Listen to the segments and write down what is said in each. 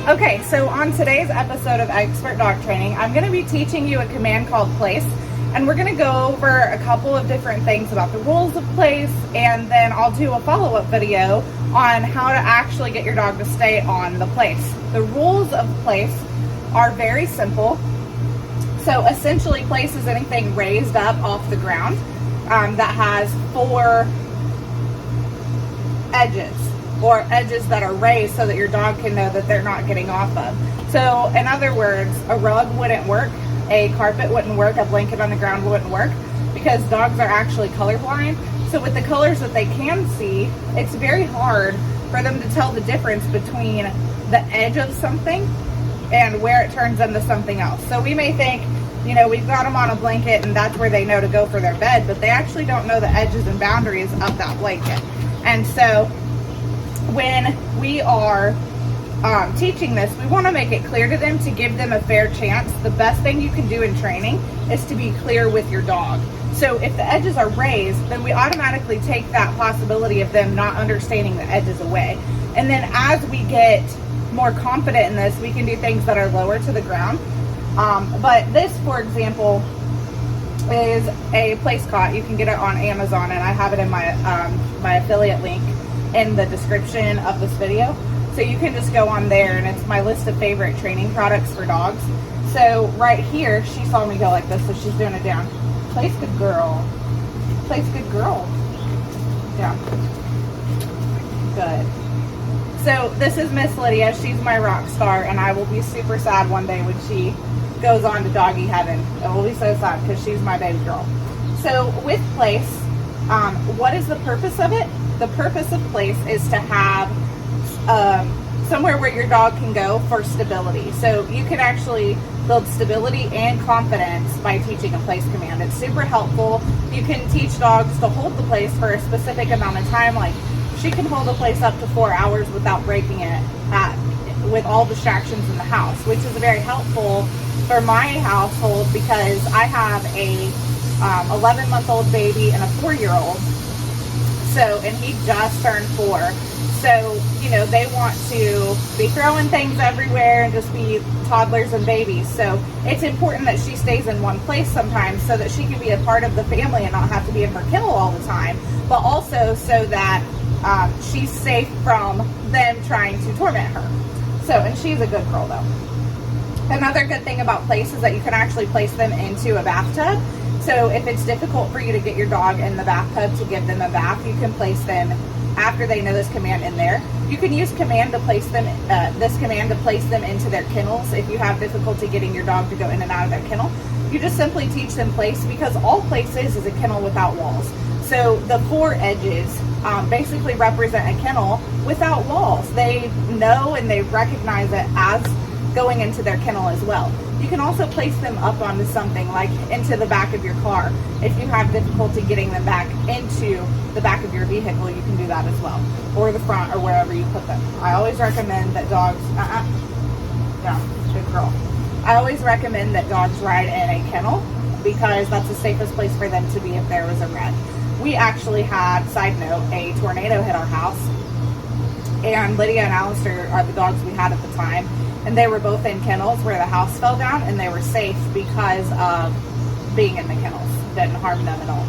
Okay, so on today's episode of Expert Dog Training, I'm going to be teaching you a command called place, and we're going to go over a couple of different things about the rules of place, and then I'll do a follow-up video on how to actually get your dog to stay on the place. The rules of place are very simple. So essentially, place is anything raised up off the ground that has four edges, or edges that are raised so that your dog can know that they're not getting off of. So in other words, a rug wouldn't work, a carpet wouldn't work, a blanket on the ground wouldn't work, because dogs are actually colorblind. So with the colors that they can see, it's very hard for them to tell the difference between the edge of something and where it turns into something else. So we may think, you know, we've got them on a blanket and that's where they know to go for their bed, but they actually don't know the edges and boundaries of that blanket. And so when we are teaching this, we want to make it clear to them to give them a fair chance. The best thing you can do in training is to be clear with your dog. So if the edges are raised, then we automatically take that possibility of them not understanding the edges away. And then as we get more confident in this, we can do things that are lower to the ground. But this, for example, is a place cot. You can get it on Amazon, and I have it in my my affiliate link in the description of this video. So you can just go on there, and it's my list of favorite training products for dogs. So right here, she saw me go like this, so she's doing it down. Place, good girl. Place, good girl. Down. Good. So this is Miss Lydia. She's my rock star, and I will be super sad one day when she goes on to doggy heaven. It will be so sad because she's my baby girl. So with place, what is the purpose of it? The purpose of place is to have somewhere where your dog can go for stability. So you can actually build stability and confidence by teaching a place command. It's super helpful. You can teach dogs to hold the place for a specific amount of time. Like, she can hold a place up to 4 hours without breaking it with all distractions in the house, which is very helpful for my household because I have a 11-month-old baby and a 4-year-old. So, and he just turned 4. So, you know, they want to be throwing things everywhere and just be toddlers and babies. So it's important that she stays in one place sometimes so that she can be a part of the family and not have to be in her kennel all the time, but also so that she's safe from them trying to torment her. So, and she's a good girl though. Another good thing about place is that you can actually place them into a bathtub. So if it's difficult for you to get your dog in the bathtub to give them a bath, you can place them after they know this command in there. You can use command to place them, this command to place them into their kennels. If you have difficulty getting your dog to go in and out of their kennel, you just simply teach them place, because all place is a kennel without walls. So the 4 edges basically represent a kennel without walls. They know and they recognize it as going into their kennel as well. You can also place them up onto something, like into the back of your car. If you have difficulty getting them back into the back of your vehicle, you can do that as well, or the front, or wherever you put them. I always recommend that dogs, yeah, good girl. I always recommend that dogs ride in a kennel because that's the safest place for them to be if there was a wreck. We actually had, side note, a tornado hit our house, and Lydia and Alistair are the dogs we had at the time. And they were both in kennels where the house fell down, and they were safe because of being in the kennels. Didn't harm them at all.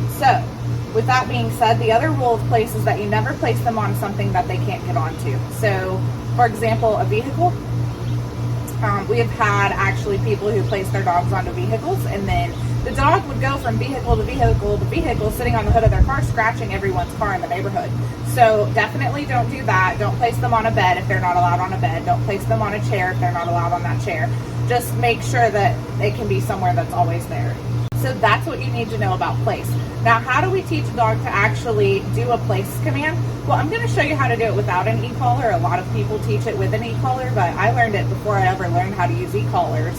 So, with that being said, the other rule of place is that you never place them on something that they can't get onto. So, for example, a vehicle. We have had actually people who place their dogs onto vehicles, and then the dog would go from vehicle to vehicle to vehicle, sitting on the hood of their car, scratching everyone's car in the neighborhood. So definitely don't do that. Don't place them on a bed if they're not allowed on a bed. Don't place them on a chair if they're not allowed on that chair. Just make sure that they can be somewhere that's always there. So that's what you need to know about place. Now, how do we teach a dog to actually do a place command? Well, I'm going to show you how to do it without an e-collar. A lot of people teach it with an e-collar, but I learned it before I ever learned how to use e-collars.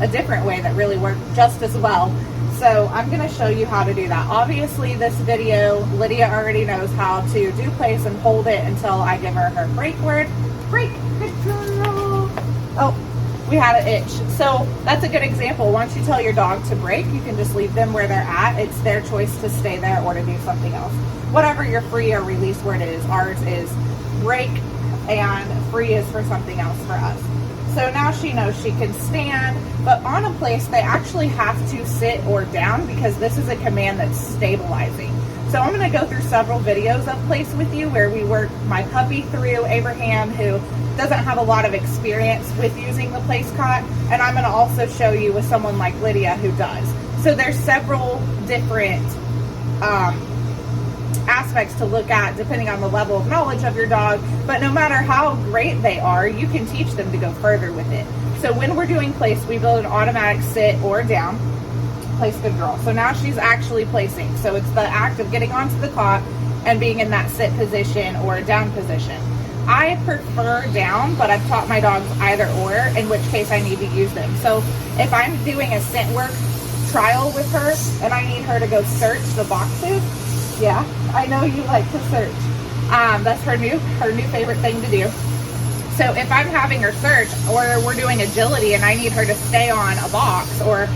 A different way that really worked just as well. So I'm going to show you how to do that. Obviously, this video, Lydia already knows how to do place and hold it until I give her her break word. Break, good girl. Oh, we had an itch. So that's a good example. Once you tell your dog to break, you can just leave them where they're at. It's their choice to stay there or to do something else. Whatever your free or release word is, ours is break and freeze for something else for us. So now she knows she can stand, but on a place they actually have to sit or down because this is a command that's stabilizing. So I'm going to go through several videos of place with you where we work my puppy through, Abraham, who doesn't have a lot of experience with using the place cot, and I'm going to also show you with someone like Lydia who does. So there's several different aspects to look at depending on the level of knowledge of your dog, but no matter how great they are, you can teach them to go further with it. So when we're doing place, we build an automatic sit or down. Place, good girl. So now she's actually placing. So it's the act of getting onto the cot and being in that sit position or down position. I prefer down, but I've taught my dogs either or, in which case I need to use them. So if I'm doing a scent work trial with her and I need her to go search the boxes, yeah, I know you like to search. That's her new favorite thing to do. So if I'm having her search, or we're doing agility and I need her to stay on a box or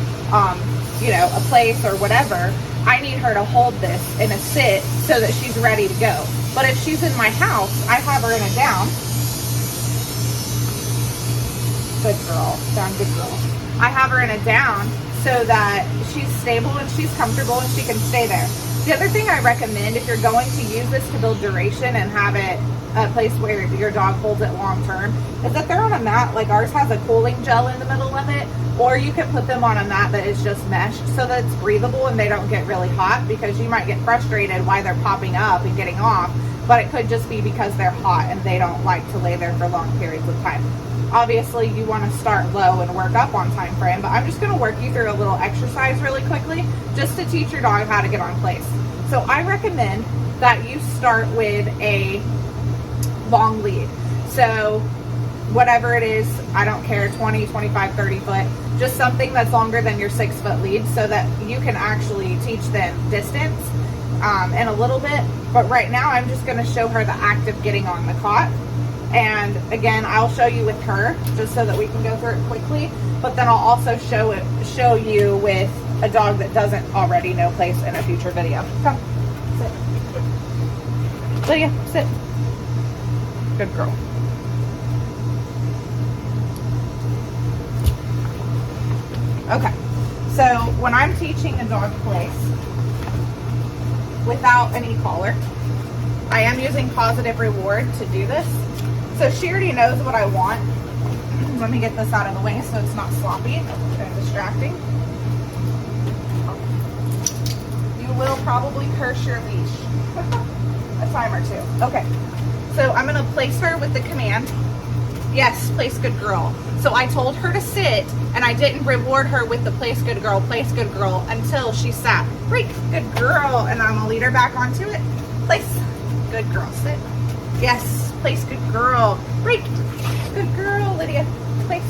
you know, a place or whatever, I need her to hold this in a sit so that she's ready to go. But if she's in my house, I have her in a down. Good girl, down, good girl. I have her in a down so that she's stable and she's comfortable and she can stay there. The other thing I recommend if you're going to use this to build duration and have it a place where your dog holds it long term is that they're on a mat, like ours has a cooling gel in the middle of it, or you can put them on a mat that is just meshed so that it's breathable and they don't get really hot, because you might get frustrated why they're popping up and getting off, but it could just be because they're hot and they don't like to lay there for long periods of time. Obviously you want to start low and work up on time frame, but I'm just going to work you through a little exercise really quickly just to teach your dog how to get on place. So I recommend that you start with a long lead. So whatever it is, I don't care, 20, 25, 30 foot, just something that's longer than your 6 foot lead so that you can actually teach them distance in a little bit. But right now I'm just going to show her the act of getting on the cot. And again, I'll show you with her just so that we can go through it quickly, but then I'll also show you with a dog that doesn't already know place in a future video. Come, sit. Lydia, sit. Good girl. Okay, so when I'm teaching a dog place without any collar, I am using positive reward to do this. So she already knows what I want. Let me get this out of the way so it's not sloppy and distracting. You will probably curse your leash. A time or two. Okay, so I'm gonna place her with the command. Yes, place, good girl. So I told her to sit and I didn't reward her with the place, good girl, until she sat. Break, good girl. And I'm gonna lead her back onto it. Place, good girl, sit. Yes. Place, good girl. Break. Good girl, Lydia. Place.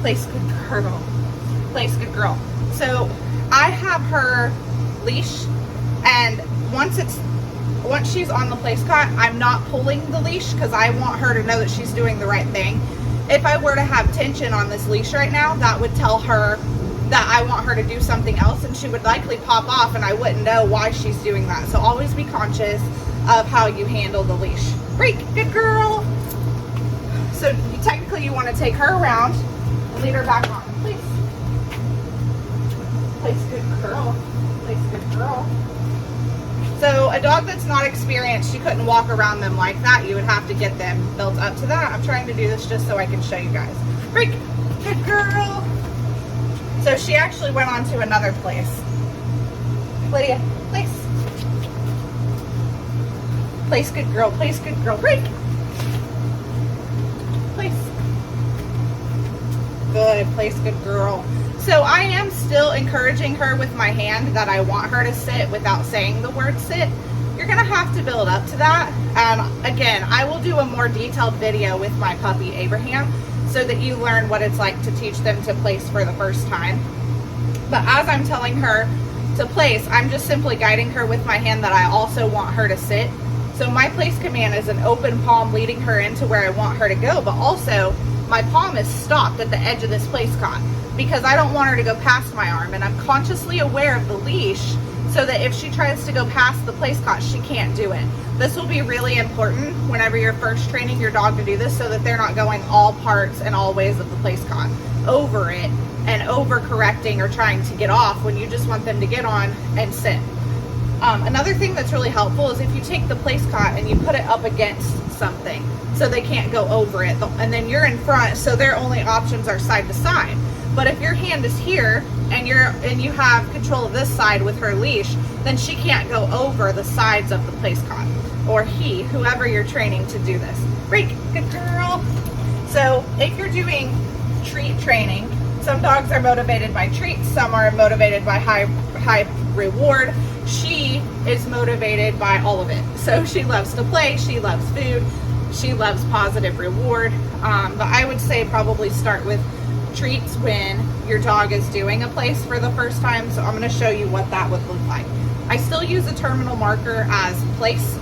Place, good girl. Place, good girl. So I have her leash, and once she's on the place cot, I'm not pulling the leash because I want her to know that she's doing the right thing. If I were to have tension on this leash right now, that would tell her that I want her to do something else, and she would likely pop off and I wouldn't know why she's doing that. So always be conscious of how you handle the leash. Break, good girl. So technically you want to take her around and lead her back on. Please. Place, good girl. Place, good girl. So a dog that's not experienced, you couldn't walk around them like that. You would have to get them built up to that. I'm trying to do this just so I can show you guys. Break, good girl. So she actually went on to another place. Lydia, place. Place, good girl, place, good girl, break. Place. Good, place, good girl. So I am still encouraging her with my hand that I want her to sit without saying the word sit. You're gonna have to build up to that. And again, I will do a more detailed video with my puppy Abraham so that you learn what it's like to teach them to place for the first time. But as I'm telling her to place, I'm just simply guiding her with my hand that I also want her to sit. So my place command is an open palm leading her into where I want her to go, but also my palm is stopped at the edge of this place cot because I don't want her to go past my arm, and I'm consciously aware of the leash so that if she tries to go past the place cot, she can't do it. This will be really important whenever you're first training your dog to do this, so that they're not going all parts and all ways of the place cot over it and over correcting or trying to get off when you just want them to get on and sit. Another thing that's really helpful is if you take the place cot and you put it up against something so they can't go over it, and then you're in front, so their only options are side to side. But if your hand is here and you have control of this side with her leash, then she can't go over the sides of the place cot, or whoever you're training to do this. Break, good girl. So if you're doing treat training, some dogs are motivated by treats, some are motivated by high reward. She is motivated by all of it. So she loves to play, she loves food, she loves positive reward. But I would say probably start with treats when your dog is doing a place for the first time. So I'm going to show you what that would look like. I still use a terminal marker as place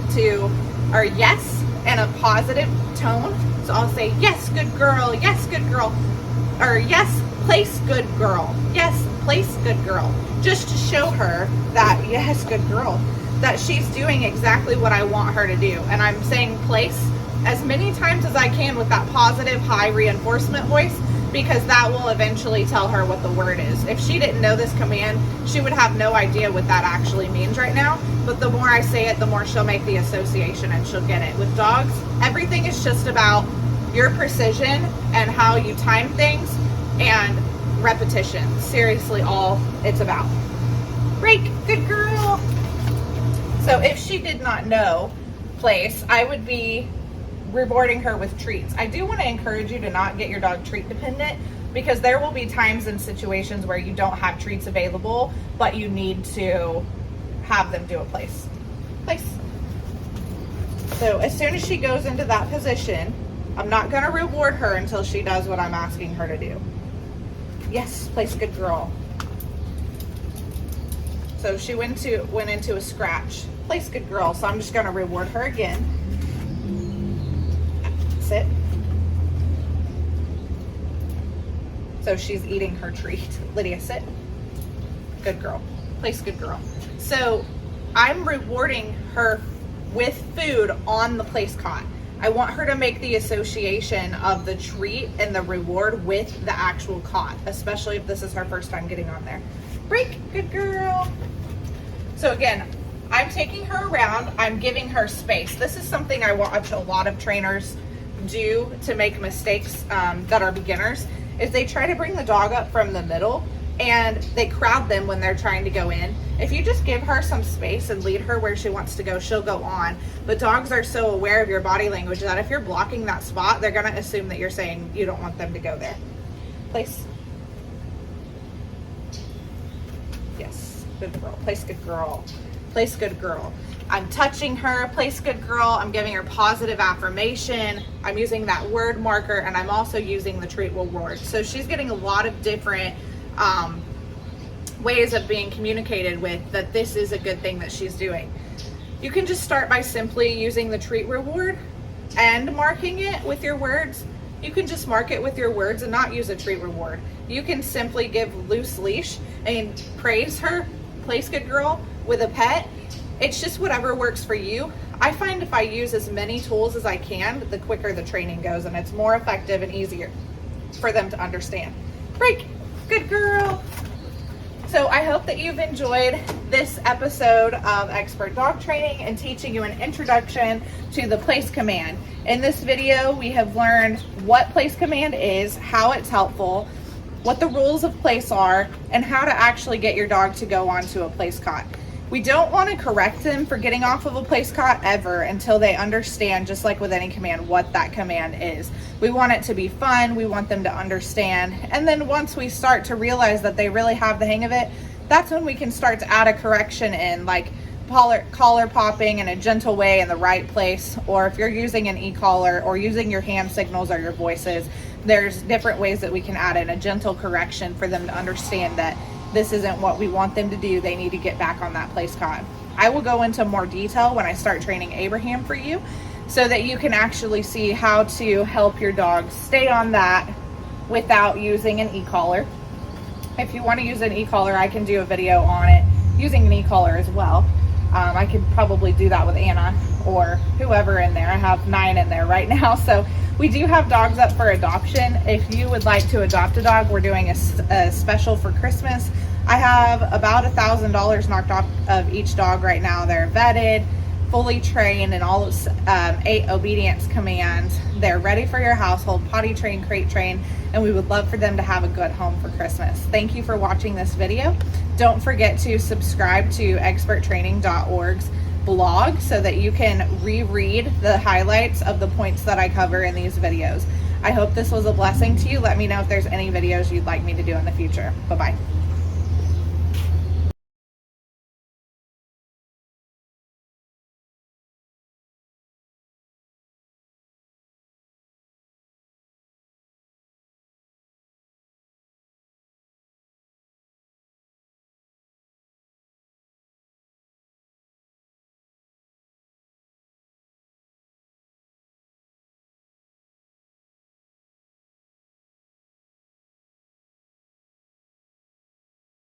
or yes, and a positive tone. So I'll say, yes, good girl, or yes, place, good girl, yes, place, good girl, just to show her that, yes, good girl, that she's doing exactly what I want her to do. And I'm saying place as many times as I can with that positive high reinforcement voice, because that will eventually tell her what the word is. If she didn't know this command, she would have no idea what that actually means right now. But the more I say it, the more she'll make the association and she'll get it. With dogs, everything is just about your precision and how you time things and repetition. Seriously, all it's about. Break, good girl. So if she did not know place, I would be rewarding her with treats. I do want to encourage you to not get your dog treat dependent, because there will be times and situations where you don't have treats available, but you need to have them do a place. So as soon as she goes into that position, I'm not going to reward her until she does what I'm asking her to do. Yes, place, good girl. So she went into a scratch. Place, good girl. So I'm just going to reward her again. Sit. So she's eating her treat. Lydia, sit. Good girl. Place, good girl. So I'm rewarding her with food on the place cot. I want her to make the association of the treat and the reward with the actual cot, especially if this is her first time getting on there. Break, good girl. So again, I'm taking her around, I'm giving her space. This is something I watch a lot of trainers do to make mistakes that are beginners, is they try to bring the dog up from the middle and they crowd them when they're trying to go in. If you just give her some space and lead her where she wants to go, she'll go on. But dogs are so aware of your body language that if you're blocking that spot, they're going to assume that you're saying you don't want them to go there. Place. Yes, good girl. Place, good girl. Place, good girl. I'm touching her. Place, good girl. I'm giving her positive affirmation. I'm using that word marker, and I'm also using the treat reward. So she's getting a lot of different ways of being communicated with that this is a good thing that she's doing. You can just start by simply using the treat reward and marking it with your words. You can just mark it with your words and not use a treat reward. You can simply give loose leash and praise her, place, good girl, with a pet. It's just whatever works for you. I find if I use as many tools as I can, the quicker the training goes, and it's more effective and easier for them to understand. Break, good girl. So I hope that you've enjoyed this episode of Expert Dog Training and teaching you an introduction to the place command. In this video, we have learned what place command is, how it's helpful, what the rules of place are, and how to actually get your dog to go onto a place cot. We don't want to correct them for getting off of a place cot ever until they understand, just like with any command, what that command is. We want it to be fun. We want them to understand. And then once we start to realize that they really have the hang of it, that's when we can start to add a correction in, like collar popping in a gentle way in the right place, or if you're using an e-collar or using your hand signals or your voices, there's different ways that we can add in a gentle correction for them to understand that this isn't what we want them to do. They need to get back on that place cot. I will go into more detail when I start training Abraham for you, so that you can actually see how to help your dog stay on that without using an e-collar. If you want to use an e-collar, I can do a video on it. using an e-collar as well. I could probably do that with Anna or whoever in there. I have 9 in there right now. So we do have dogs up for adoption. If you would like to adopt a dog, we're doing a special for Christmas. I have about $1,000 knocked off of each dog right now. They're vetted, fully trained, and all 8 obedience commands. They're ready for your household, potty trained, crate trained, and we would love for them to have a good home for Christmas. Thank you for watching this video. Don't forget to subscribe to ExpertTraining.org's blog so that you can reread the highlights of the points that I cover in these videos. I hope this was a blessing to you. Let me know if there's any videos you'd like me to do in the future. Bye-bye.